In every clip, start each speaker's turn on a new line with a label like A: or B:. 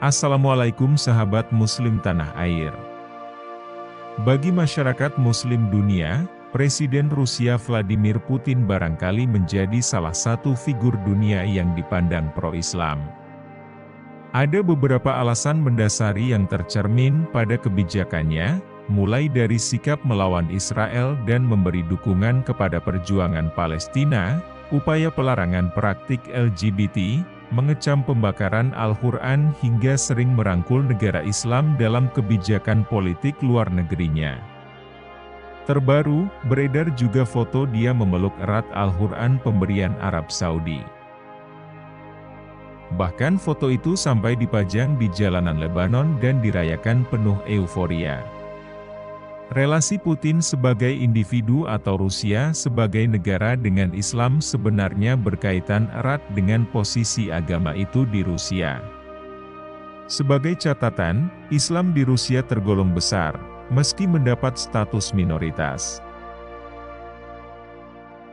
A: Assalamualaikum sahabat muslim tanah air. Bagi masyarakat muslim dunia, Presiden Rusia Vladimir Putin barangkali menjadi salah satu figur dunia yang dipandang pro-Islam. Ada beberapa alasan mendasari yang tercermin pada kebijakannya, mulai dari sikap melawan Israel dan memberi dukungan kepada perjuangan Palestina, upaya pelarangan praktik LGBT, mengecam pembakaran Al-Quran hingga sering merangkul negara Islam dalam kebijakan politik luar negerinya. Terbaru, beredar juga foto dia memeluk erat Al-Quran pemberian Arab Saudi. Bahkan foto itu sampai dipajang di jalanan Lebanon dan dirayakan penuh euforia. Relasi Putin sebagai individu atau Rusia sebagai negara dengan Islam sebenarnya berkaitan erat dengan posisi agama itu di Rusia. Sebagai catatan, Islam di Rusia tergolong besar, meski mendapat status minoritas.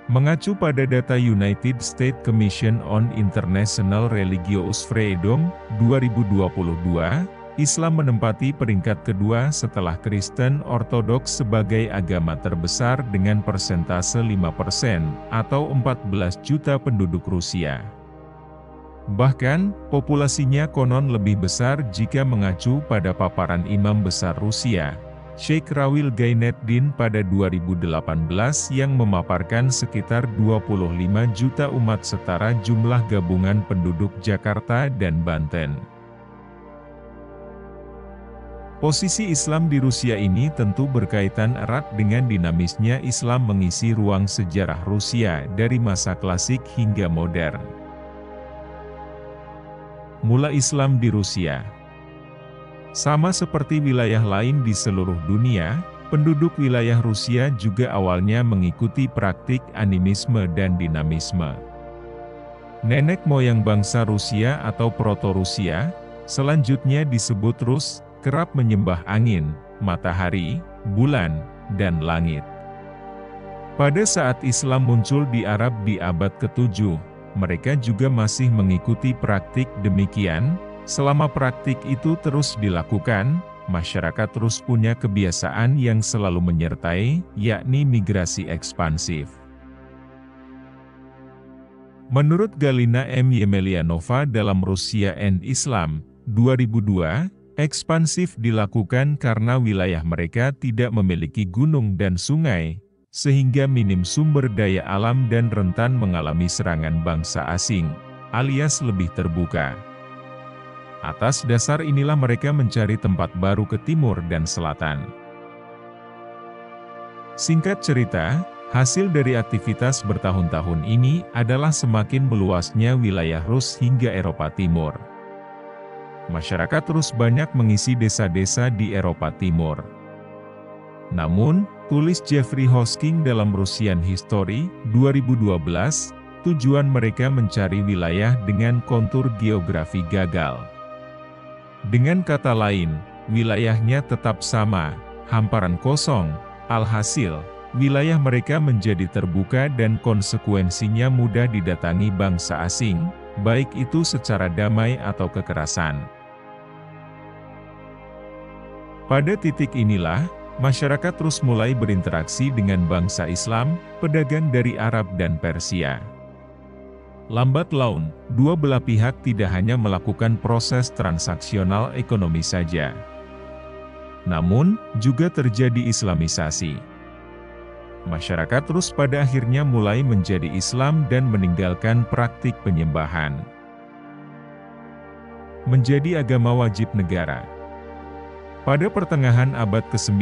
A: Mengacu pada data United States Commission on International Religious Freedom 2022, Islam menempati peringkat kedua setelah Kristen Ortodoks sebagai agama terbesar dengan persentase 5% atau 14 juta penduduk Rusia. Bahkan, populasinya konon lebih besar jika mengacu pada paparan Imam Besar Rusia, Sheikh Rawil Gaineddin pada 2018 yang memaparkan sekitar 25 juta umat setara jumlah gabungan penduduk Jakarta dan Banten. Posisi Islam di Rusia ini tentu berkaitan erat dengan dinamisnya Islam mengisi ruang sejarah Rusia dari masa klasik hingga modern. Mula Islam di Rusia. Sama seperti wilayah lain di seluruh dunia, penduduk wilayah Rusia juga awalnya mengikuti praktik animisme dan dinamisme. Nenek moyang bangsa Rusia atau Proto-Rusia, selanjutnya disebut Rus, kerap menyembah angin, matahari, bulan, dan langit. Pada saat Islam muncul di Arab di abad ke-7, mereka juga masih mengikuti praktik demikian. Selama praktik itu terus dilakukan, masyarakat terus punya kebiasaan yang selalu menyertai, yakni migrasi ekspansif. Menurut Galina M. Yemelianova dalam Rusia and Islam, 2002, ekspansif dilakukan karena wilayah mereka tidak memiliki gunung dan sungai, sehingga minim sumber daya alam dan rentan mengalami serangan bangsa asing, alias lebih terbuka. Atas dasar inilah mereka mencari tempat baru ke timur dan selatan. Singkat cerita, hasil dari aktivitas bertahun-tahun ini adalah semakin meluasnya wilayah Rus hingga Eropa Timur. Masyarakat terus banyak mengisi desa-desa di Eropa Timur. Namun, tulis Jeffrey Hosking dalam Russian History, 2012, tujuan mereka mencari wilayah dengan kontur geografi gagal. Dengan kata lain, wilayahnya tetap sama, hamparan kosong, alhasil, wilayah mereka menjadi terbuka dan konsekuensinya mudah didatangi bangsa asing, baik itu secara damai atau kekerasan. Pada titik inilah, masyarakat terus mulai berinteraksi dengan bangsa Islam, pedagang dari Arab dan Persia. Lambat laun, dua belah pihak tidak hanya melakukan proses transaksional ekonomi saja, namun juga terjadi Islamisasi. Masyarakat terus pada akhirnya mulai menjadi Islam dan meninggalkan praktik penyembahan. Menjadi agama wajib negara. Pada pertengahan abad ke-9,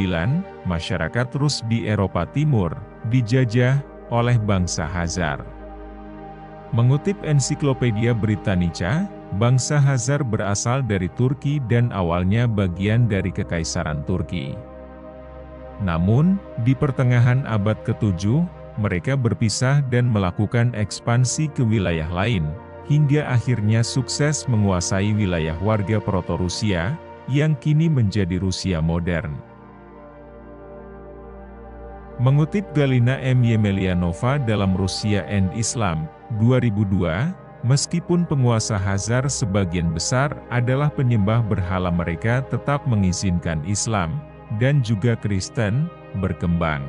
A: masyarakat terus di Eropa Timur dijajah oleh bangsa Khazar. Mengutip Ensiklopedia Britannica, bangsa Khazar berasal dari Turki dan awalnya bagian dari Kekaisaran Turki. Namun, di pertengahan abad ke-7, mereka berpisah dan melakukan ekspansi ke wilayah lain, hingga akhirnya sukses menguasai wilayah warga Proto-Rusia, yang kini menjadi Rusia modern. Mengutip Galina M. Yemelianova dalam Rusia and Islam, 2002, Meskipun penguasa Khazar sebagian besar adalah penyembah berhala, mereka tetap mengizinkan Islam, dan juga Kristen, berkembang.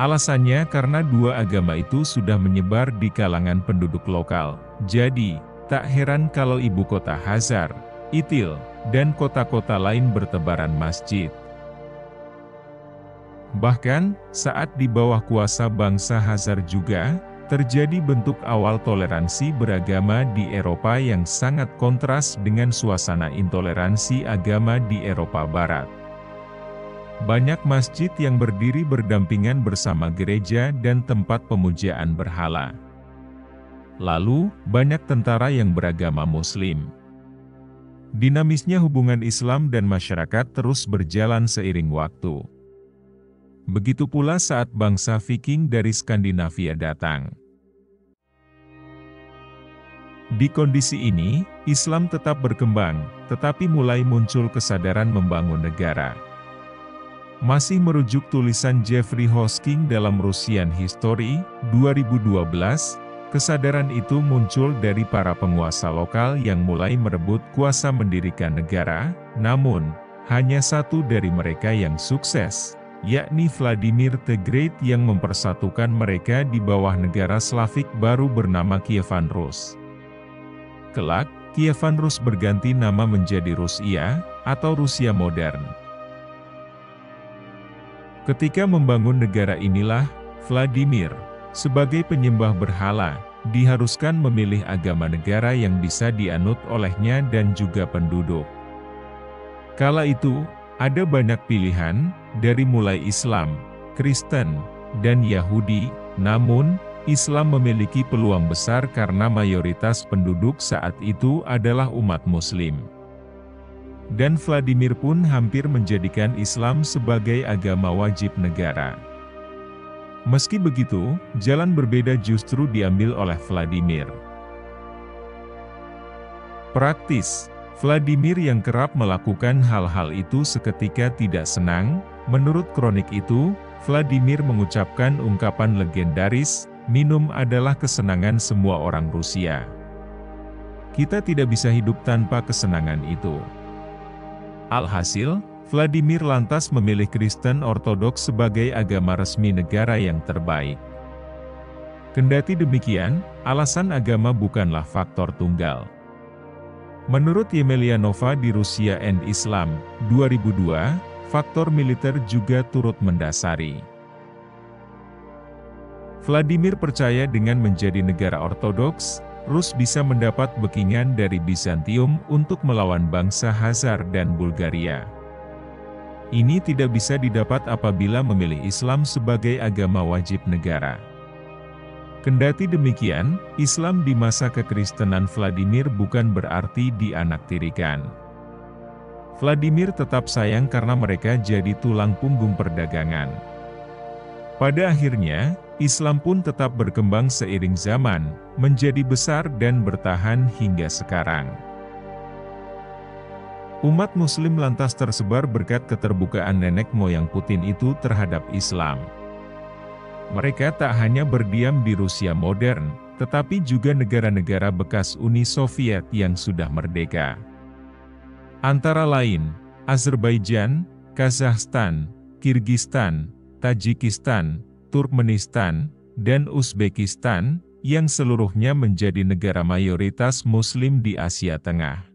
A: Alasannya karena dua agama itu sudah menyebar di kalangan penduduk lokal. Jadi, tak heran kalau ibu kota Khazar, Itil, dan kota-kota lain bertebaran masjid. Bahkan, saat di bawah kuasa bangsa Khazar juga, terjadi bentuk awal toleransi beragama di Eropa yang sangat kontras dengan suasana intoleransi agama di Eropa Barat. Banyak masjid yang berdiri berdampingan bersama gereja dan tempat pemujaan berhala. Lalu, banyak tentara yang beragama Muslim. Dinamisnya hubungan Islam dan masyarakat terus berjalan seiring waktu. Begitu pula saat bangsa Viking dari Skandinavia datang. Di kondisi ini, Islam tetap berkembang, tetapi mulai muncul kesadaran membangun negara. Masih merujuk tulisan Jeffrey Hosking dalam Russian History, 2012, kesadaran itu muncul dari para penguasa lokal yang mulai merebut kuasa mendirikan negara, namun, hanya satu dari mereka yang sukses, yakni Vladimir the Great yang mempersatukan mereka di bawah negara Slavik baru bernama Kievan Rus. Kelak, Kievan Rus berganti nama menjadi Rusia, atau Rusia modern. Ketika membangun negara inilah, Vladimir, sebagai penyembah berhala, diharuskan memilih agama negara yang bisa dianut olehnya dan juga penduduk. Kala itu, ada banyak pilihan, dari mulai Islam, Kristen, dan Yahudi, namun, Islam memiliki peluang besar karena mayoritas penduduk saat itu adalah umat Muslim. Dan Vladimir pun hampir menjadikan Islam sebagai agama wajib negara. Meski begitu, jalan berbeda justru diambil oleh Vladimir. Praktis, Vladimir yang kerap melakukan hal-hal itu seketika tidak senang. Menurut kronik itu, Vladimir mengucapkan ungkapan legendaris, "Minum adalah kesenangan semua orang Rusia. Kita tidak bisa hidup tanpa kesenangan itu." Alhasil, Vladimir lantas memilih Kristen Ortodoks sebagai agama resmi negara yang terbaik. Kendati demikian, alasan agama bukanlah faktor tunggal. Menurut Yemelianova di Rusia and Islam, 2002, faktor militer juga turut mendasari. Vladimir percaya dengan menjadi negara Ortodoks, Rus bisa mendapat backingan dari Bizantium untuk melawan bangsa Khazar dan Bulgaria. Ini tidak bisa didapat apabila memilih Islam sebagai agama wajib negara. Kendati demikian, Islam di masa kekristenan Vladimir bukan berarti dianaktirikan. Vladimir tetap sayang karena mereka jadi tulang punggung perdagangan. Pada akhirnya, Islam pun tetap berkembang seiring zaman, menjadi besar dan bertahan hingga sekarang. Umat Muslim lantas tersebar berkat keterbukaan nenek moyang Putin itu terhadap Islam. Mereka tak hanya berdiam di Rusia modern, tetapi juga negara-negara bekas Uni Soviet yang sudah merdeka. Antara lain, Azerbaijan, Kazakhstan, Kirgistan, Tajikistan, Turkmenistan, dan Uzbekistan, yang seluruhnya menjadi negara mayoritas Muslim di Asia Tengah.